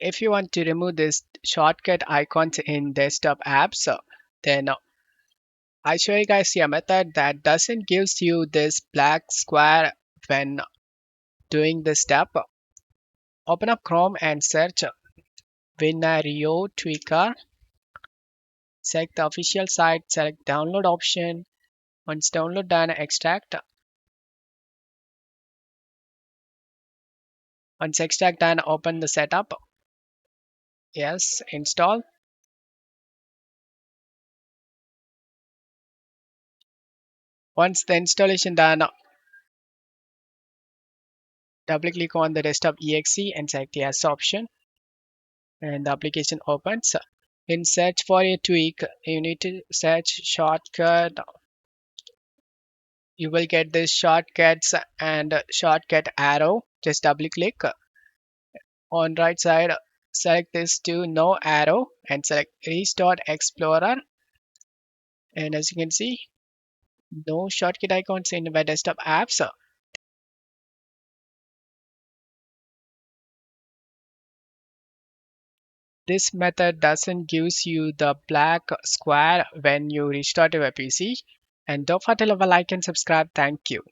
if you want to remove this shortcut icons in desktop apps, then I show you guys a method that doesn't gives you this black square when doing this step. Open up Chrome and search Winario Tweaker. Select the official site, select download option. Once download done, extract. Once extract done, open the setup. Yes, install. Once the installation done, double click on the desktop exe and select the yes option, and the application opens. In search for a tweak, you need to search shortcut. You will get this shortcuts and shortcut arrow. Just double click on right side, select this to no arrow and select restart explorer. And as you can see, no shortcut icons in my desktop apps. This method doesn't gives you the black square when you restart your PC. And don't forget to leave a like and subscribe. Thank you.